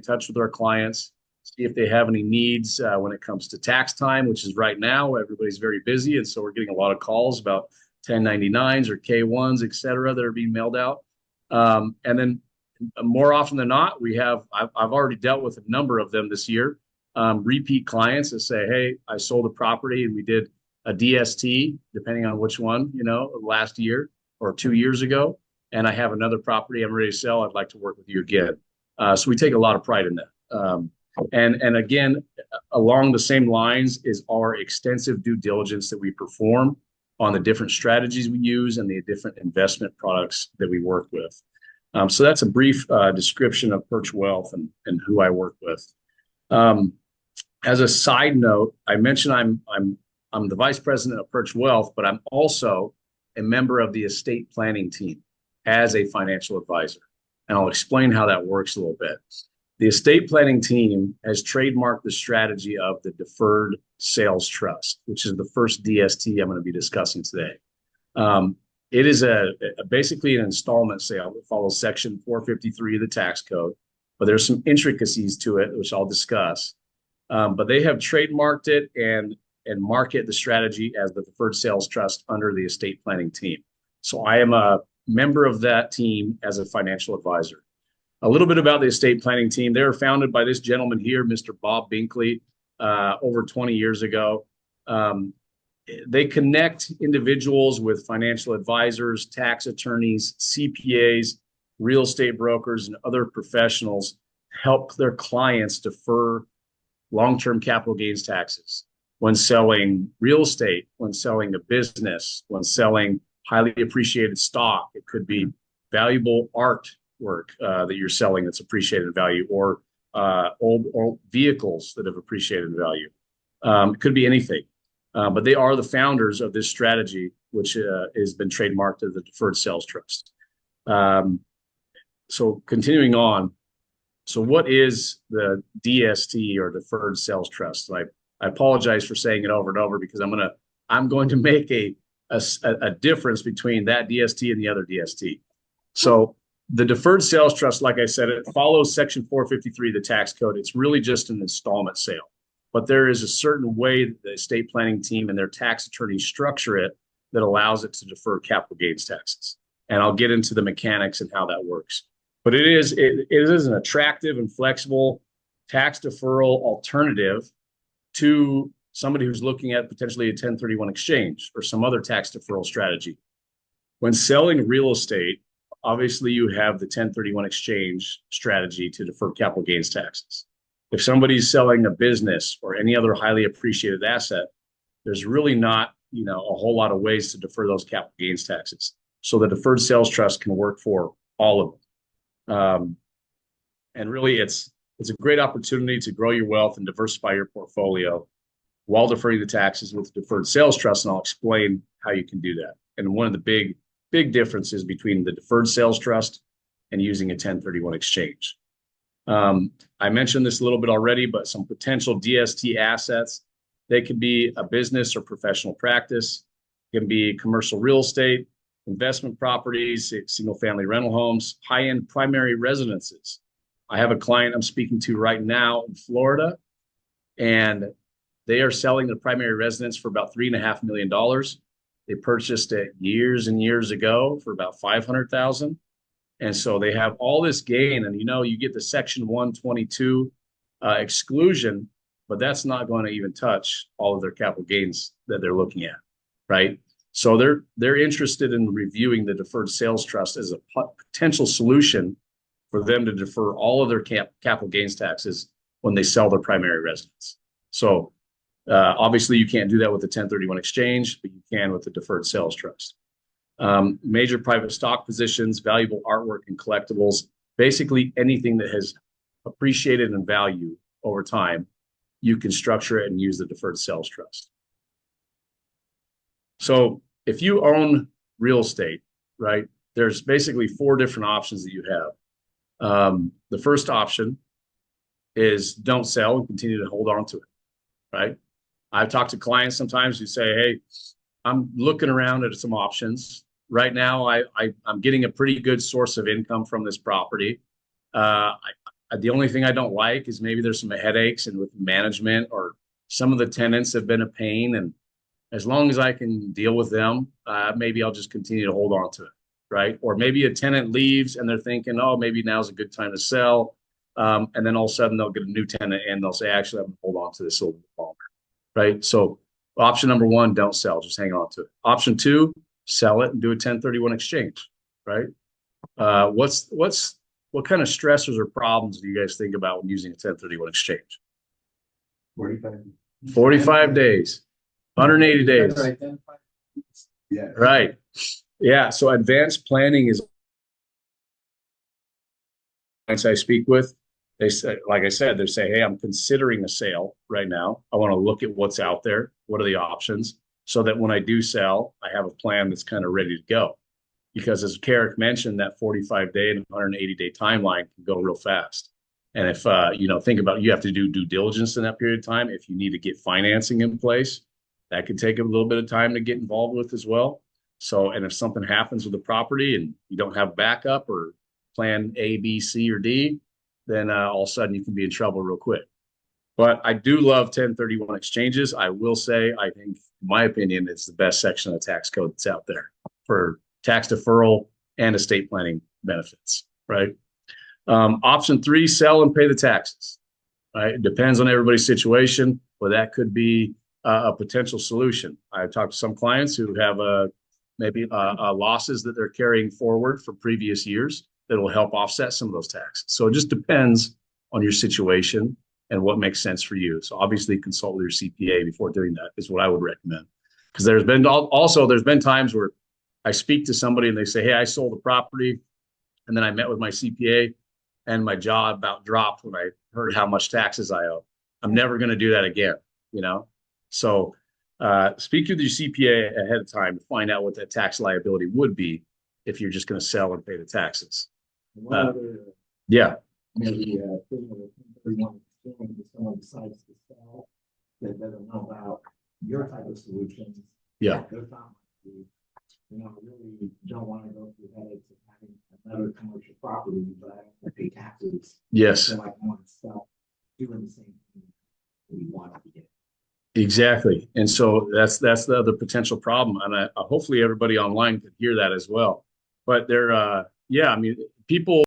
in touch with our clients, see if they have any needs when it comes to tax time, which is right now. Everybody's very busy, and so we're getting a lot of calls about 1099s or K1s, et cetera, that are being mailed out. And then more often than not, I've already dealt with a number of them this year, repeat clients that say, hey, I sold a property and we did a DST, depending on which one, last year or 2 years ago. And I have another property I'm ready to sell. I'd like to work with you again. So we take a lot of pride in that. And again, along the same lines is our extensive due diligence that we perform on the different strategies we use and the different investment products that we work with. So that's a brief description of Perch Wealth and who I work with. As a side note, I mentioned I'm the vice president of Perch Wealth, but I'm also a member of the estate planning team as a financial advisor. And I'll explain how that works a little bit. The estate planning team has trademarked the strategy of the deferred sales trust, which is the first DST I'm going to be discussing today. It is basically an installment sale that follows Section 453 of the tax code, but there's some intricacies to it, which I'll discuss. But they have trademarked it and market the strategy as the deferred sales trust under the estate planning team. So I am a member of that team as a financial advisor. A little bit about the estate planning team. They were founded by this gentleman here, Mr. Bob Binkley, over 20 years ago. They connect individuals with financial advisors, tax attorneys, CPAs, real estate brokers, and other professionals to help their clients defer long-term capital gains taxes when selling real estate, when selling a business, when selling highly appreciated stock. It could be valuable artwork that you're selling that's appreciated in value, or old vehicles that have appreciated in value. It could be anything. But they are the founders of this strategy, which has been trademarked as the deferred sales trust. So continuing on, so what is the DST, or deferred sales trust? I apologize for saying it over and over, because I'm going to make a difference between that DST and the other DST. So the deferred sales trust, like I said, it follows Section 453 of the tax code. It's really just an installment sale. But there is a certain way that the estate planning team and their tax attorneys structure it that allows it to defer capital gains taxes. And I'll get into the mechanics and how that works. But it is an attractive and flexible tax deferral alternative to somebody who's looking at potentially a 1031 exchange or some other tax deferral strategy. When selling real estate, obviously you have the 1031 exchange strategy to defer capital gains taxes. If somebody's selling a business or any other highly appreciated asset, there's really not, a whole lot of ways to defer those capital gains taxes. So the deferred sales trust can work for all of them. And really, it's a great opportunity to grow your wealth and diversify your portfolio while deferring the taxes with deferred sales trust. And I'll explain how you can do that. And one of the big differences between the deferred sales trust and using a 1031 exchange. I mentioned this a little bit already, but some potential DST assets, they could be a business or professional practice, it can be commercial real estate, investment properties, single family rental homes, high-end primary residences. I have a client I'm speaking to right now in Florida, and they are selling their primary residence for about $3.5 million. They purchased it years and years ago for about $500,000. And so they have all this gain, and you get the Section 122 exclusion, but that's not going to even touch all of their capital gains that they're looking at, right? So they're interested in reviewing the deferred sales trust as a potential solution for them to defer all of their capital gains taxes when they sell their primary residence. So obviously you can't do that with the 1031 exchange, but you can with the deferred sales trust. Major private stock positions, valuable artwork and collectibles, basically anything that has appreciated in value over time, you can structure it and use the deferred sales trust. So if you own real estate, right, there's basically 4 different options that you have. The first option is don't sell and continue to hold on to it, right? I've talked to clients sometimes who say, hey, I'm looking around at some options. Right now, I'm getting a pretty good source of income from this property. I The only thing I don't like is maybe there's some headaches and with management or some of the tenants have been a pain. And as long as I can deal with them, maybe I'll just continue to hold on to it, right? Or maybe a tenant leaves and they're thinking, oh, maybe now's a good time to sell. And then all of a sudden they'll get a new tenant and they'll say, actually, I'm going to hold on to this a little bit longer, right? So option number one, don't sell, just hang on to it. Option two, sell it and do a 1031 exchange, right? What kind of stressors or problems do you guys think about when using a 1031 exchange? 45 days, 180 days. Yeah. Right. Yeah. So advanced planning is clients I speak with. They say, like I said, they say, hey, I'm considering a sale right now. I want to look at what's out there. What are the options? So that when I do sell, I have a plan that's kind of ready to go. Because as Carrick mentioned, that 45-day and 180-day timeline can go real fast. And if, think about it, you have to do due diligence in that period of time. If you need to get financing in place, that could take a little bit of time to get involved with as well. So, and if something happens with the property and you don't have backup or plan A, B, C, or D, then all of a sudden you can be in trouble real quick. But I do love 1031 exchanges. I will say, I think, in my opinion, it's the best section of the tax code that's out there for tax deferral and estate planning benefits, right? Option three, sell and pay the taxes, right? It depends on everybody's situation, but that could be a potential solution. I've talked to some clients who have maybe losses that they're carrying forward from previous years that will help offset some of those taxes. So it just depends on your situation and what makes sense for you. So obviously consult with your CPA before doing that is what I would recommend. Because there's been times where I speak to somebody and they say, hey, I sold the property. And then I met with my CPA and my jaw about dropped when I heard how much taxes I owe. I'm never going to do that again, So speak with your CPA ahead of time to find out what that tax liability would be if you're just going to sell and pay the taxes. Yeah. Maybe thing with a 1031 exchange, if someone decides to sell, that doesn't know about your type of solutions. Yeah. They're not, really don't want to go through headaches of having another commercial property, but I don't want to pay taxes. Yes. So I want to sell, doing the same thing we want to get. Exactly. And so that's the other potential problem. And hopefully everybody online could hear that as well. But people